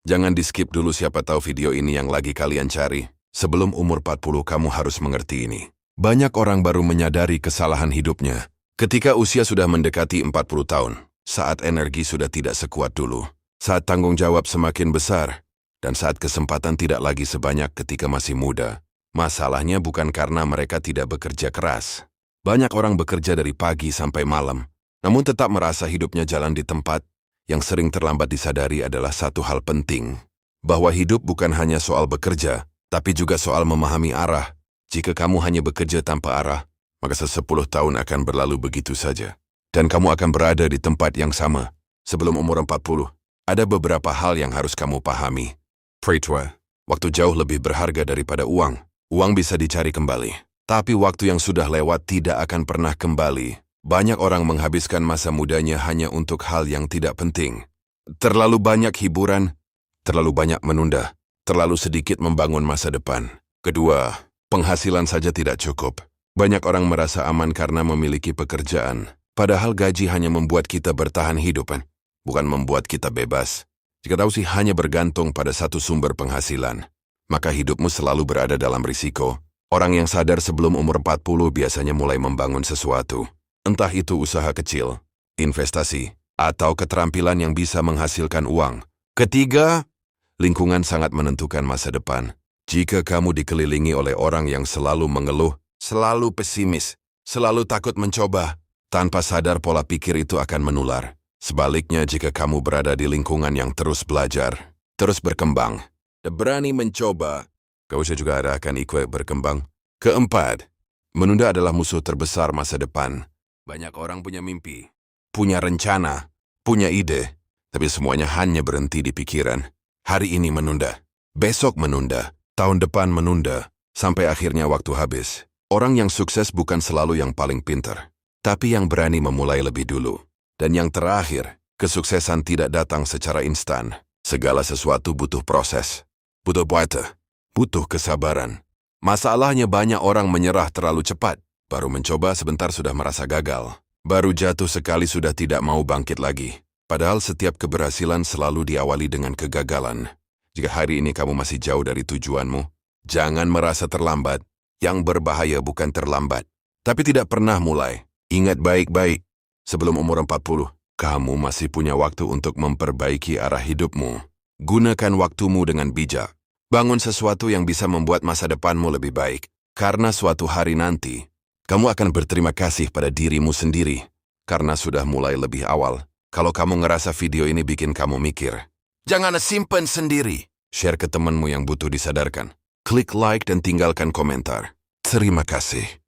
Jangan di-skip dulu, siapa tahu video ini yang lagi kalian cari. Sebelum umur 40 kamu harus mengerti ini. Banyak orang baru menyadari kesalahan hidupnya ketika usia sudah mendekati 40 tahun, saat energi sudah tidak sekuat dulu, saat tanggung jawab semakin besar, dan saat kesempatan tidak lagi sebanyak ketika masih muda. Masalahnya bukan karena mereka tidak bekerja keras. Banyak orang bekerja dari pagi sampai malam, namun tetap merasa hidupnya jalan di tempat. Yang sering terlambat disadari adalah satu hal penting, bahwa hidup bukan hanya soal bekerja, tapi juga soal memahami arah. Jika kamu hanya bekerja tanpa arah, maka 10 tahun akan berlalu begitu saja. Dan kamu akan berada di tempat yang sama. Sebelum umur 40, ada beberapa hal yang harus kamu pahami. Pertama, waktu jauh lebih berharga daripada uang. Uang bisa dicari kembali, tapi waktu yang sudah lewat tidak akan pernah kembali. Banyak orang menghabiskan masa mudanya hanya untuk hal yang tidak penting. Terlalu banyak hiburan, terlalu banyak menunda, terlalu sedikit membangun masa depan. Kedua, penghasilan saja tidak cukup. Banyak orang merasa aman karena memiliki pekerjaan, padahal gaji hanya membuat kita bertahan hidup, bukan membuat kita bebas. Jika tahu sih hanya bergantung pada satu sumber penghasilan, maka hidupmu selalu berada dalam risiko. Orang yang sadar sebelum umur 40 biasanya mulai membangun sesuatu. Entah itu usaha kecil, investasi, atau keterampilan yang bisa menghasilkan uang. Ketiga, lingkungan sangat menentukan masa depan. Jika kamu dikelilingi oleh orang yang selalu mengeluh, selalu pesimis, selalu takut mencoba, tanpa sadar pola pikir itu akan menular. Sebaliknya, jika kamu berada di lingkungan yang terus belajar, terus berkembang, dan berani mencoba, kau juga akan ikut berkembang. Keempat, menunda adalah musuh terbesar masa depan. Banyak orang punya mimpi, punya rencana, punya ide, tapi semuanya hanya berhenti di pikiran. Hari ini menunda, besok menunda, tahun depan menunda, sampai akhirnya waktu habis. Orang yang sukses bukan selalu yang paling pintar, tapi yang berani memulai lebih dulu. Dan yang terakhir, kesuksesan tidak datang secara instan. Segala sesuatu butuh proses, butuh waktu, butuh kesabaran. Masalahnya banyak orang menyerah terlalu cepat. Baru mencoba sebentar sudah merasa gagal. Baru jatuh sekali sudah tidak mau bangkit lagi. Padahal setiap keberhasilan selalu diawali dengan kegagalan. Jika hari ini kamu masih jauh dari tujuanmu, jangan merasa terlambat. Yang berbahaya bukan terlambat, tapi tidak pernah mulai. Ingat baik-baik, sebelum umur 40, kamu masih punya waktu untuk memperbaiki arah hidupmu. Gunakan waktumu dengan bijak. Bangun sesuatu yang bisa membuat masa depanmu lebih baik. Karena suatu hari nanti, kamu akan berterima kasih pada dirimu sendiri karena sudah mulai lebih awal. Kalau kamu ngerasa video ini bikin kamu mikir, jangan simpen sendiri. Share ke temanmu yang butuh disadarkan. Klik like dan tinggalkan komentar. Terima kasih.